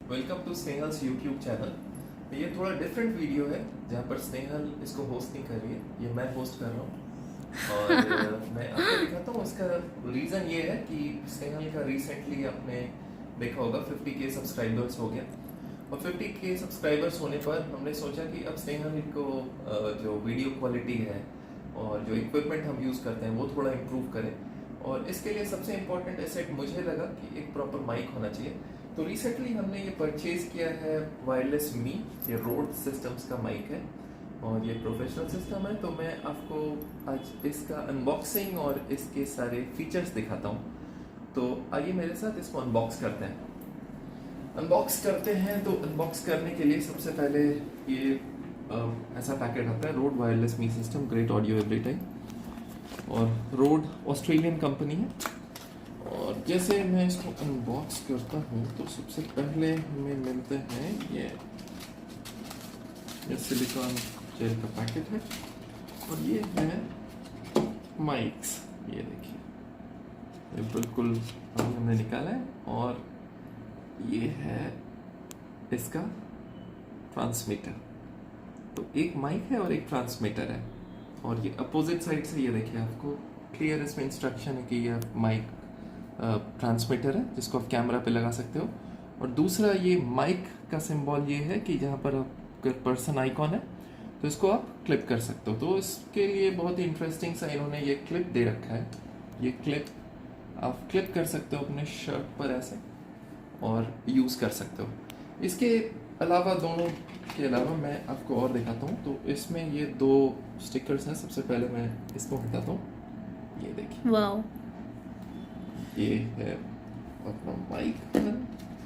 Welcome to Snehal's YouTube channel. ये थोड़ा different video है जहाँ पर स्नेहल इसको होस्ट नहीं कर रही है, ये मैं होस्ट कर रहा हूँ। और मैं आपको दिखाता हूँ। इसका रीज़न ये है कि स्नेहल का रिसेंटली आपने देखा होगा 50K सब्सक्राइबर्स हो गया, और 50K सब्सक्राइबर्स होने पर हमने सोचा कि अब स्नेहल को जो वीडियो क्वालिटी है और जो इक्विपमेंट हम यूज़ करते हैं वो थोड़ा इम्प्रूव करें। और इसके लिए सबसे इम्पोर्टेंट एसेट मुझे लगा कि एक प्रॉपर माइक होना चाहिए। तो रिसेंटली हमने ये परचेज किया है वायरलेस मी, ये रोड सिस्टम्स का माइक है और ये प्रोफेशनल सिस्टम है। तो मैं आपको आज इसका अनबॉक्सिंग और इसके सारे फीचर्स दिखाता हूँ। तो आइए मेरे साथ इसको अनबॉक्स करते हैं। तो अनबॉक्स करने के लिए सबसे पहले ये ऐसा पैकेट आता है, Rode wireless ME system, great audio every time. और रोड ऑस्ट्रेलियन कंपनी है। और जैसे मैं इसको अनबॉक्स करता हूँ तो सबसे पहले हमें मिलते हैं ये सिलिकॉन जेल का पैकेट है, और ये है माइक्स। ये देखिए, ये बिल्कुल अभी हमने निकाला है। और ये है इसका ट्रांसमीटर। तो एक माइक है और एक ट्रांसमीटर है, और ये अपोजिट साइड से ये देखिए आपको क्लियर इसमें इंस्ट्रक्शन है कि ये माइक ट्रांसमीटर है जिसको आप कैमरा पे लगा सकते हो। और दूसरा ये माइक का सिंबल ये है कि जहाँ पर अगर पर्सन आइकॉन है तो इसको आप क्लिप कर सकते हो। तो इसके लिए बहुत ही इंटरेस्टिंग सा इन्होंने ये क्लिप दे रखा है। ये क्लिप आप क्लिप कर सकते हो अपने शर्ट पर ऐसे और यूज़ कर सकते हो। इसके अलावा, दोनों के अलावा मैं आपको और दिखाता हूँ। तो इसमें ये दो स्टिकर्स हैं। सबसे पहले मैं इसको हटाता हूँ, ये देखिए। वाओ, ये है अपना माइक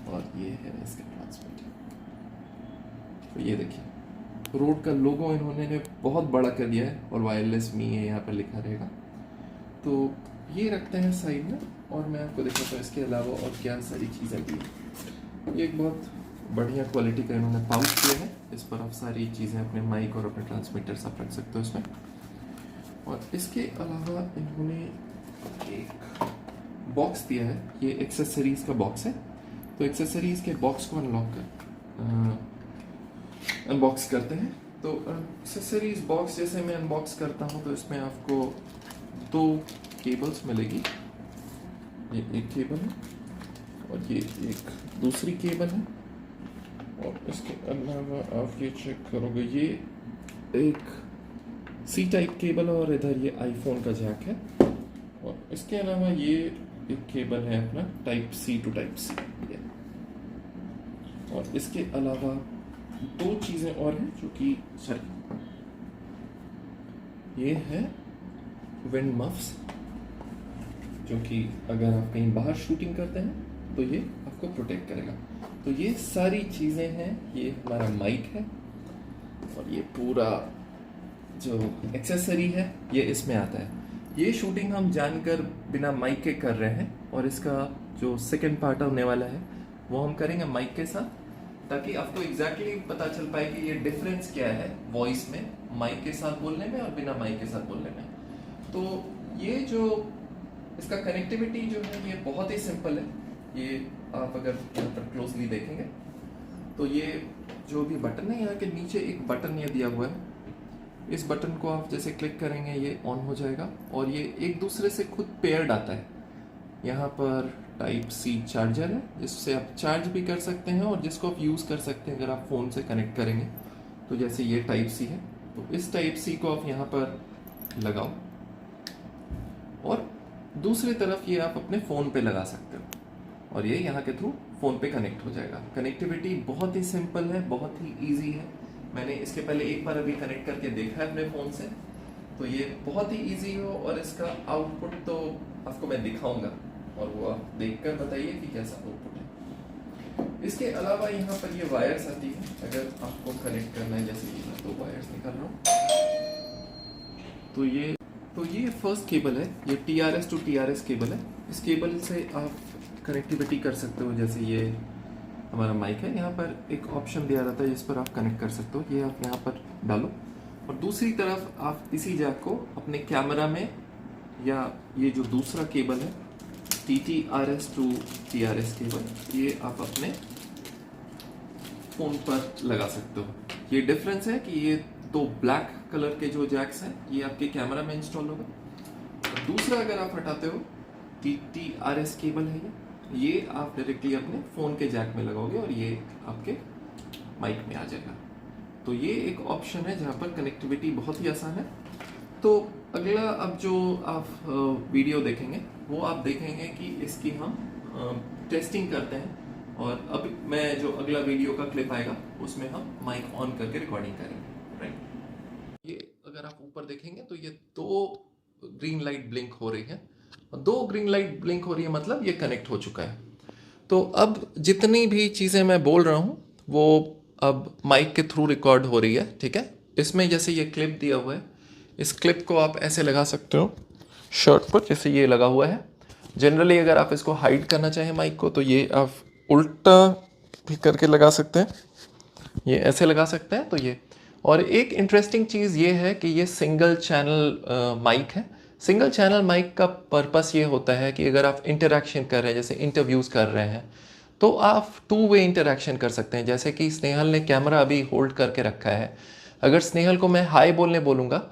और ये है इसका ट्रांसमीटर। तो ये देखिए, रोड का लोगो इन्होंने बहुत बड़ा कर दिया है और वायरलेस मी है यहाँ पर लिखा रहेगा। तो ये रखते हैं साइड में, और मैं आपको दिखाता हूँ इसके अलावा और क्या सारी चीज़ें दी हैं। ये एक बहुत बढ़िया क्वालिटी का इन्होंने पाउच दिया है, इस पर आप सारी चीज़ें अपने माइक और अपने ट्रांसमीटर सब रख सकते हो इसमें। और इसके अलावा इन्होंने एक बॉक्स दिया है, ये एक्सेसरीज का बॉक्स है। तो एक्सेसरीज के बॉक्स को अनबॉक्स करते हैं। तो एक्सेसरीज बॉक्स जैसे मैं अनबॉक्स करता हूँ तो इसमें आपको दो केबल्स मिलेगी। ये एक केबल है और ये एक दूसरी केबल है। और इसके अलावा आप ये चेक करोगे, ये एक सी टाइप केबल है और इधर ये आईफोन का जैक है। और इसके अलावा ये एक केबल है अपना type C to type C. और इसके अलावा दो चीज़ें और हैं जो कि ये है विंड मफ्स, जो कि अगर आप कहीं बाहर शूटिंग करते हैं तो ये आपको प्रोटेक्ट करेगा। तो ये सारी चीज़ें हैं। ये हमारा माइक है और ये पूरा जो एक्सेसरी है ये इसमें आता है। ये शूटिंग हम जानकर बिना माइक के कर रहे हैं, और इसका जो सेकंड पार्ट होने वाला है वो हम करेंगे माइक के साथ, ताकि आपको एग्जैक्टली पता चल पाए कि ये डिफरेंस क्या है वॉइस में, माइक के साथ बोलने में और बिना माइक के साथ बोलने में। तो ये जो इसका कनेक्टिविटी जो है ये बहुत ही सिंपल है। ये आप अगर यहाँ पर क्लोजली देखेंगे तो ये जो भी बटन है, यहाँ के नीचे एक बटन ये दिया हुआ है। इस बटन को आप जैसे क्लिक करेंगे ये ऑन हो जाएगा, और ये एक दूसरे से खुद पेयर्ड आता है। यहाँ पर टाइप सी चार्जर है जिससे आप चार्ज भी कर सकते हैं और जिसको आप यूज़ कर सकते हैं अगर आप फ़ोन से कनेक्ट करेंगे। तो जैसे ये टाइप सी है, तो इस टाइप सी को आप यहाँ पर लगाओ और दूसरी तरफ ये आप अपने फ़ोन पे लगा सकते हो, और ये यहाँ के थ्रू फ़ोन पे कनेक्ट हो जाएगा। कनेक्टिविटी बहुत ही सिंपल है, बहुत ही ईजी है। मैंने इसके पहले एक बार अभी कनेक्ट करके देखा है अपने फ़ोन से, तो ये बहुत ही इजी हो। और इसका आउटपुट तो आपको मैं दिखाऊंगा और वो आप देखकर बताइए कि कैसा आउटपुट है। इसके अलावा यहाँ पर ये वायर्स आती है, अगर आपको कनेक्ट करना है। जैसे ये मैं दो वायर्स निकाल रहा हूँ। तो ये फर्स्ट केबल है, ये TRS टू TRS केबल है। इस केबल से आप कनेक्टिविटी कर सकते हो। जैसे ये हमारा माइक है, यहाँ पर एक ऑप्शन दिया रहता है जिस पर आप कनेक्ट कर सकते हो। ये आप यहाँ पर डालो, और दूसरी तरफ आप इसी जैक को अपने कैमरा में, या ये जो दूसरा केबल है TTRS टू TRS केबल, ये आप अपने फ़ोन पर लगा सकते हो। ये डिफरेंस है कि ये दो ब्लैक कलर के जो जैक्स हैं ये आपके कैमरा में इंस्टॉल होगा। दूसरा अगर आप हटाते हो TRS केबल है ये आप डायरेक्टली अपने फ़ोन के जैक में लगाओगे और ये आपके माइक में आ जाएगा। तो ये एक ऑप्शन है जहाँ पर कनेक्टिविटी बहुत ही आसान है। तो अगला अब जो आप वीडियो देखेंगे वो आप देखेंगे कि इसकी हम टेस्टिंग करते हैं, और अब मैं जो अगला वीडियो का क्लिप आएगा उसमें हम माइक ऑन करके रिकॉर्डिंग करेंगे, राइट। ये अगर आप ऊपर देखेंगे तो ये दो ग्रीन लाइट ब्लिंक हो रही है, दो ग्रीन लाइट ब्लिंक हो रही है मतलब ये कनेक्ट हो चुका है। तो अब जितनी भी चीज़ें मैं बोल रहा हूँ वो अब माइक के थ्रू रिकॉर्ड हो रही है, ठीक है। इसमें जैसे ये क्लिप दिया हुआ है, इस क्लिप को आप ऐसे लगा सकते हो शर्ट पर, जैसे ये लगा हुआ है। जनरली अगर आप इसको हाइड करना चाहें माइक को तो ये आप उल्टा भी करके लगा सकते हैं, ये ऐसे लगा सकते हैं। तो ये, और एक इंटरेस्टिंग चीज़ ये है कि ये सिंगल चैनल माइक है। सिंगल चैनल माइक का पर्पस ये होता है कि अगर आप इंटरेक्शन कर रहे हैं, जैसे इंटरव्यूज़ कर रहे हैं, तो आप 2 वे इंटरेक्शन कर सकते हैं। जैसे कि स्नेहल ने कैमरा अभी होल्ड करके रखा है, अगर स्नेहल को मैं हाय बोलने बोलूँगा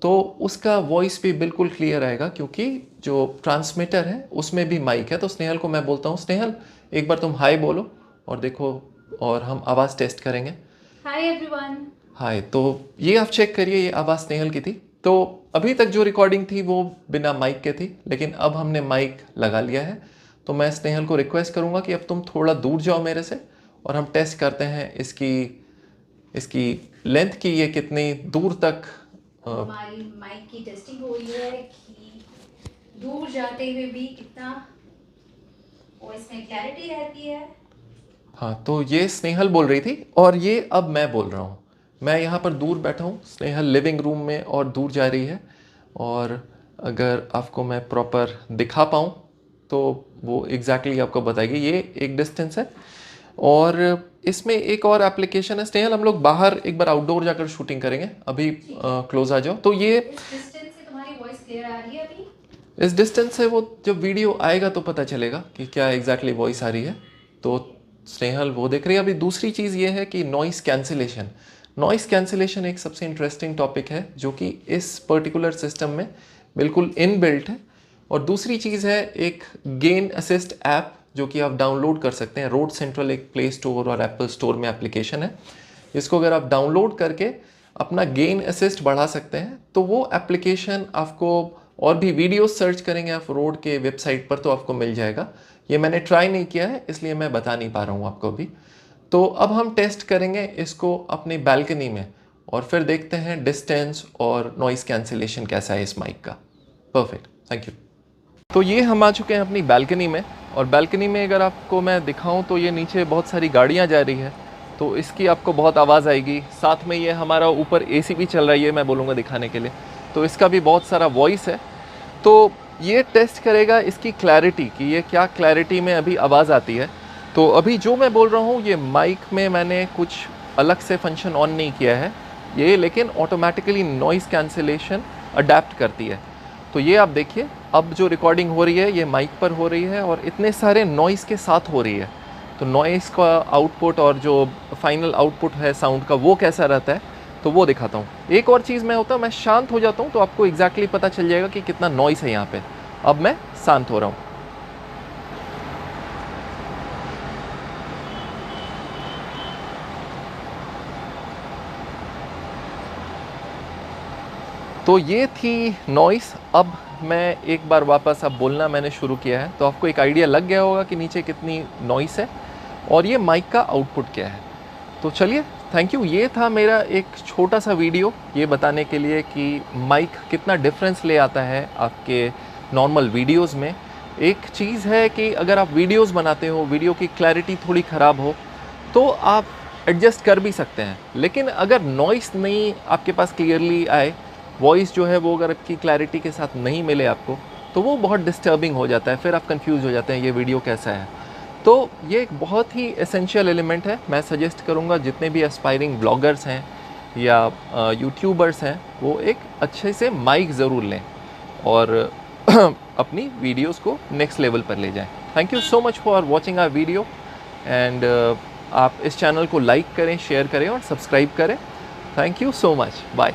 तो उसका वॉइस भी बिल्कुल क्लियर आएगा, क्योंकि जो ट्रांसमीटर है उसमें भी माइक है। तो स्नेहल को मैं बोलता हूँ स्नेहल एक बार तुम हाय बोलो, और देखो, और हम आवाज़ टेस्ट करेंगे। Hi everyone. हाय। तो ये आप चेक करिए, ये आवाज़ स्नेहल की थी। तो अभी तक जो रिकॉर्डिंग थी वो बिना माइक के थी, लेकिन अब हमने माइक लगा लिया है। तो मैं स्नेहल को रिक्वेस्ट करूँगा कि अब तुम थोड़ा दूर जाओ मेरे से, और हम टेस्ट करते हैं इसकी लेंथ की, ये कितनी दूर तक हमारी माइक की टेस्टिंग हो रही है कि दूर जाते हुए भी कितना वॉइस में क्लैरिटी रहती है। हाँ, तो ये स्नेहल बोल रही थी और ये अब मैं बोल रहा हूँ। मैं यहाँ पर दूर बैठा हूँ, स्नेहल लिविंग रूम में और दूर जा रही है। और अगर आपको मैं प्रॉपर दिखा पाऊँ तो वो एग्जैक्टली आपको बताएगी। ये एक डिस्टेंस है, और इसमें एक और एप्लीकेशन है। स्नेहल हम लोग बाहर एक बार आउटडोर जाकर शूटिंग करेंगे, अभी क्लोज आ जाओ। तो ये इस डिस्टेंस से तुम्हारी वॉइस क्लियर आ रही है अभी? इस डिस्टेंस से वो जब वीडियो आएगा तो पता चलेगा कि क्या एग्जैक्टली वॉइस आ रही है। तो स्नेहल वो देख रही है। अभी दूसरी चीज़ ये है कि नॉइस कैंसिलेशन। नॉइस कैंसिलेशन एक सबसे इंटरेस्टिंग टॉपिक है जो कि इस पर्टिकुलर सिस्टम में बिल्कुल इनबिल्ट है। और दूसरी चीज़ है एक गेन असिस्ट ऐप जो कि आप डाउनलोड कर सकते हैं। रोड सेंट्रल एक प्ले स्टोर और एप्पल स्टोर में एप्लीकेशन है, इसको अगर आप डाउनलोड करके अपना गेन असिस्ट बढ़ा सकते हैं तो वो एप्लीकेशन आपको, और भी वीडियो सर्च करेंगे आप रोड के वेबसाइट पर तो आपको मिल जाएगा। ये मैंने ट्राई नहीं किया है इसलिए मैं बता नहीं पा रहा हूँ आपको अभी। तो अब हम टेस्ट करेंगे इसको अपनी बैल्कनी में, और फिर देखते हैं डिस्टेंस और नॉइस कैंसिलेशन कैसा है इस माइक का। Perfect, thank you. तो ये हम आ चुके हैं अपनी बैल्कनी में, और बैल्कनी में अगर आपको मैं दिखाऊं तो ये नीचे बहुत सारी गाड़ियां जा रही है, तो इसकी आपको बहुत आवाज़ आएगी। साथ में ये हमारा ऊपर एसी भी चल रही है, मैं बोलूँगा दिखाने के लिए, तो इसका भी बहुत सारा वॉइस है। तो ये टेस्ट करेगा इसकी क्लैरिटी कि ये क्या क्लैरिटी में अभी आवाज़ आती है। तो अभी जो मैं बोल रहा हूँ ये माइक में मैंने कुछ अलग से फंक्शन ऑन नहीं किया है ये, लेकिन ऑटोमेटिकली नॉइस कैंसिलेशन अडेप्ट करती है। तो ये आप देखिए, अब जो रिकॉर्डिंग हो रही है ये माइक पर हो रही है और इतने सारे नॉइस के साथ हो रही है। तो नॉइस का आउटपुट और जो फाइनल आउटपुट है साउंड का वो कैसा रहता है तो वो दिखाता हूँ। एक और चीज़ मैं होता हूँ, मैं शांत हो जाता हूँ तो आपको एग्जैक्टली पता चल जाएगा कि कितना नॉइस है यहाँ पे। अब मैं शांत हो रहा हूँ। तो ये थी नॉइस। अब मैं एक बार वापस अब बोलना मैंने शुरू किया है तो आपको एक आइडिया लग गया होगा कि नीचे कितनी नॉइस है और ये माइक का आउटपुट क्या है। तो चलिए, थैंक यू। ये था मेरा एक छोटा सा वीडियो ये बताने के लिए कि माइक कितना डिफरेंस ले आता है आपके नॉर्मल वीडियोस में। एक चीज़ है कि अगर आप वीडियोस बनाते हो, वीडियो की क्लैरिटी थोड़ी ख़राब हो तो आप एडजस्ट कर भी सकते हैं, लेकिन अगर नॉइस नहीं आपके पास क्लियरली आए, वॉइस जो है वो अगर आपकी क्लैरिटी के साथ नहीं मिले आपको, तो वो बहुत डिस्टर्बिंग हो जाता है, फिर आप कंफ्यूज हो जाते हैं ये वीडियो कैसा है। तो ये एक बहुत ही एसेंशियल एलिमेंट है। मैं सजेस्ट करूँगा जितने भी एस्पायरिंग ब्लॉगर्स हैं या यूट्यूबर्स हैं वो एक अच्छे से माइक ज़रूर लें और अपनी वीडियोस को नेक्स्ट लेवल पर ले जाएं। Thank you so much for watching our video, and आप इस चैनल को लाइक करें, शेयर करें और सब्सक्राइब करें। Thank you so much, bye.